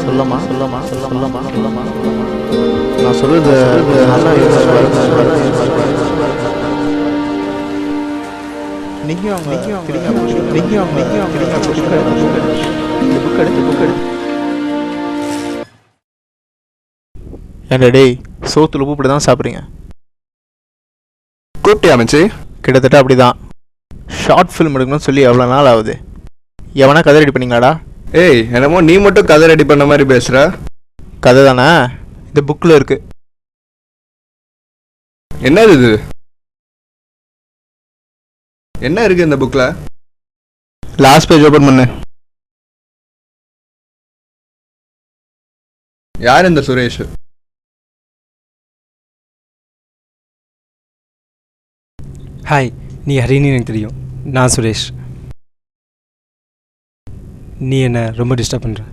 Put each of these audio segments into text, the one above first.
சொல்லமா நான் சொல்றது நல்லா ஏன்டா டேய், சோத்துல உப்பு தான் சாப்பிட்றீங்க? கூப்பிட்டியா மச்சி? கிட்டத்தட்ட அப்படிதான். ஷார்ட் ஃபிலிம் எடுக்கணும்னு சொல்லி எவ்வளோ நாள் ஆகுது? எவனா கதை ரெடி பண்ணீங்களாடா? ஏய், என்னமோ நீ மட்டும் கதை ரெடி பண்ண மாதிரி பேசுற. கதை தானே, இந்த புக்கில் இருக்கு. என்னது இது? என்ன இருக்கு இந்த புக்கில்? லாஸ்ட் பேஜ் ஓப்பன் பண்ணு. யார் இந்த சுரேஷ்? ஹாய், நீ ஹரின்னு எனக்கு தெரியும். நான் சுரேஷ். நீ என்ன ரொம்ப டிஸ்டர்ப் பண்ணுற.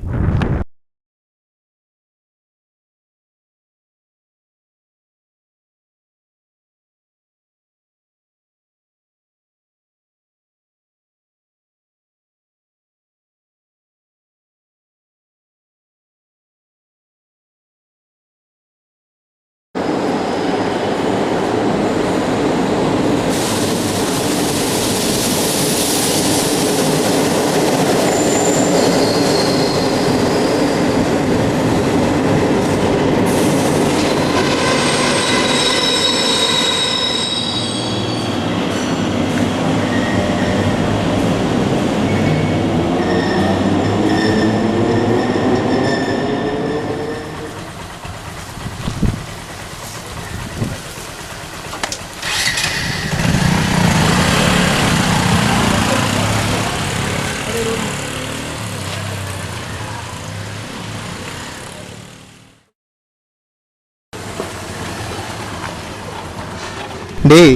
டேய்,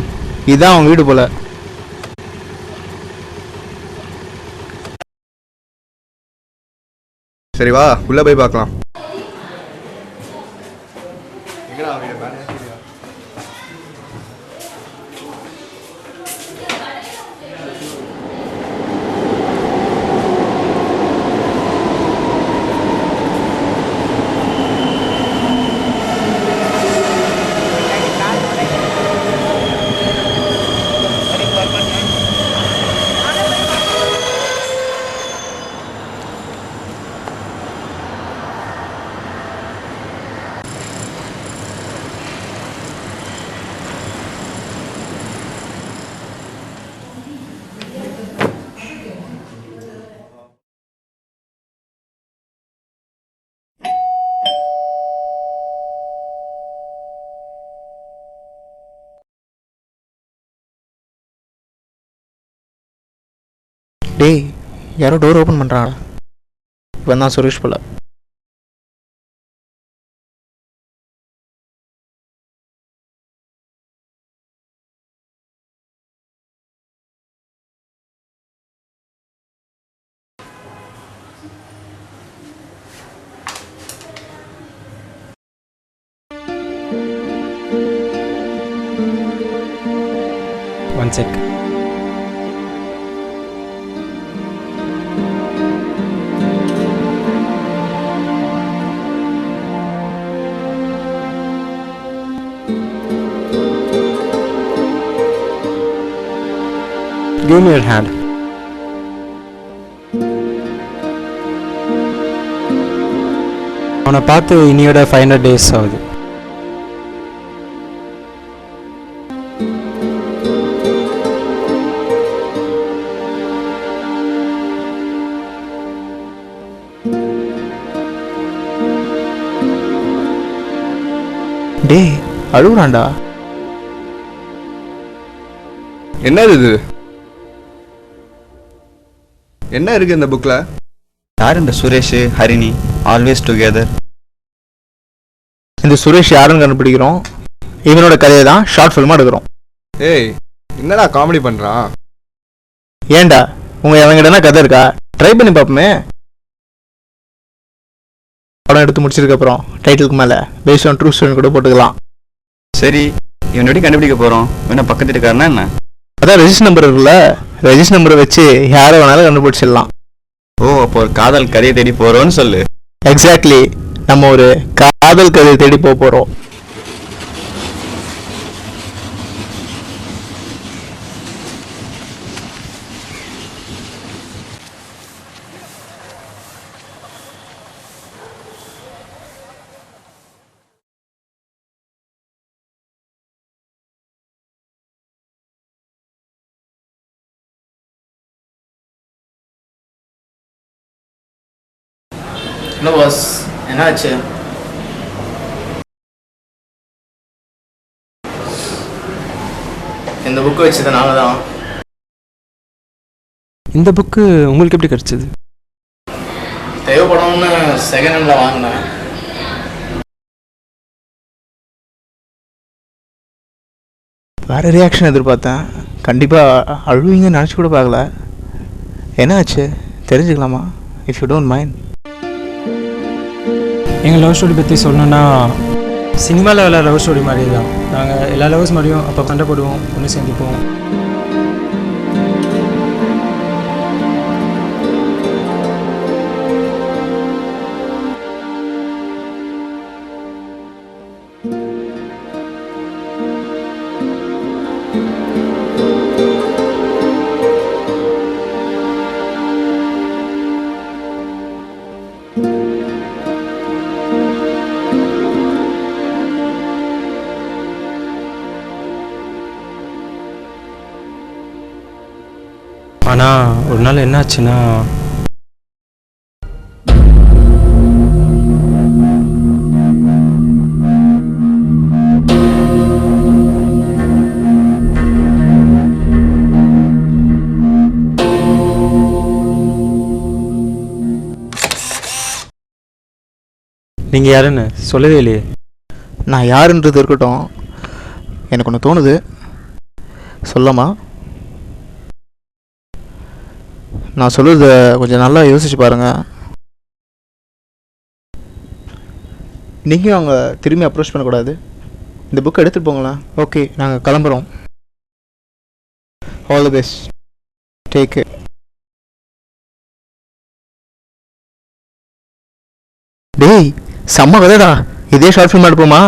இதான் அவங்க வீடு போல. சரி வா, உள்ள போய் பார்க்கலாம். டேய், யாரோ டோர் ஓப்பன் பண்ணுறாங்கடா. இவன் தான் சுரேஷ் போல. One check. Give me your hand. அவனை பார்த்து இனியோட 500 days ஆகுது. டேய், அழுகுறான்டா. என்னது இது? என்ன இருக்கு இந்த புக்ல? யார் இந்த சுரேஷ், ஹரிணி, ஆல்வேஸ் டுகெதர்? இந்த சுரேஷ் யாருன்னு கண்டுபிடிக்கிறோம். இவனோட கதையை தான் ஷார்ட் ஃபிலிமாக எடுக்கிறோம். ஏய், என்னடா காமெடி பண்றான்? ஏன்டா, உங்க எவங்கிட்டனா கதை இருக்கா? ட்ரை பண்ணி பார்ப்போமே. படம் எடுத்து முடிச்சதுக்கப்புறம் டைட்டிலுக்கு மேலே பேஸ்ட் ஆன் ட்ரூ ஸ்டோரி கூட போட்டுக்கலாம். சரி, இவன் எப்படி கண்டுபிடிக்க போகிறோம்? வேணா பக்கத்து வீட்டுக்காரனா என்ன? அதான் ரெஜிஸ்டர் நம்பர் இருக்குல்ல, ரெஜிஸ்டர் நம்பரை வச்சு யாரை வேணாலும் கண்டுபிடிச்சிடலாம். ஓ, அப்போ ஒரு காதல் கதையை தேடி போகிறோன்னு சொல்லு. எக்ஸாக்ட்லி, நம்ம ஒரு காதல் கதையை தேடி போக போகிறோம். ஹலோ பாஸ், என்னாச்சு? இந்த புக்கு வச்சதுனால தான். இந்த புக்கு உங்களுக்கு எப்படி கிடச்சிது? தேவைப்படும்னு செகண்ட் ஹேண்டில் வாங்கினேன். வேறு ரியாக்ஷன் எதிர்பார்த்தேன். கண்டிப்பாக அழுவீங்கன்னு நினச்சி கூட பார்க்கல. என்னாச்சு தெரிஞ்சுக்கலாமா? If you don't mind. எங்கள் லவ் ஸ்டோரி பற்றி சொல்லணுன்னா சினிமாவில் உள்ள லவ் ஸ்டோரி மாதிரி தான். நாங்கள் எல்லா லவ்ஸ் மாதிரியும் அப்போ சண்டை போடுவோம், ஒன்று சேர்ந்துப்போம். ஆனால் ஒரு நாள் என்னாச்சுன்னா, நீங்கள் யாருன்னு சொல்லவே இல்லையே. நான் யாருன்றது இருக்கட்டும், எனக்கு ஒன்று தோணுது, சொல்லமா? நான் சொல்லுறத கொஞ்சம் நல்லா யோசிச்சு பாருங்கள். நீங்கள் அவங்க திரும்பி அப்ரோச் பண்ணக்கூடாது. இந்த புக்கை எடுத்துகிட்டு போங்களேன். ஓகே, நாங்கள் கிளம்புறோம். All the best, take care. டேய், செம்ம கதைடா. இதே ஷார்ட் ஃபிலிம் எடுப்போமா?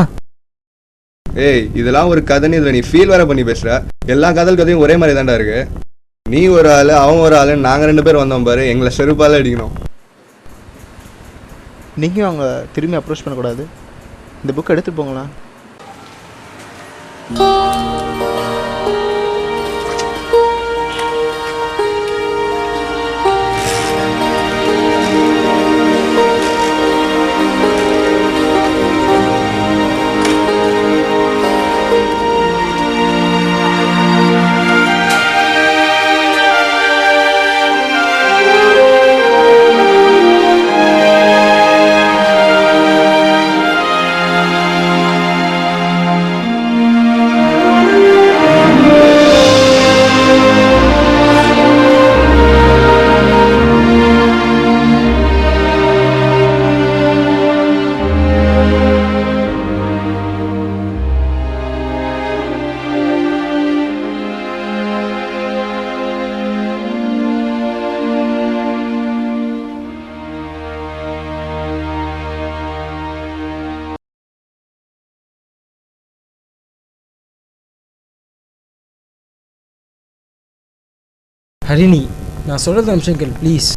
ஏய், இதெல்லாம் ஒரு கதைன்னு இதில் நீ ஃபீல் வேற பண்ணி பேசுற. எல்லா காதல் கதையும் ஒரே மாதிரி தான்டா இருக்கு. நீ ஒரு ஆள், அவன் ஒரு ஆள், நாங்கள் 2 பேர் வந்தோம் பாரு, எங்களை செருப்பால் அடிக்கணும். நீங்கள் அவங்க திரும்பி அப்ரோச் பண்ணக்கூடாது. இந்த புக்கை எடுத்துகிட்டு போங்களேன். ஹரிணி, நான் சொல்கிறது நிமிஷம் கேள் ப்ளீஸ்.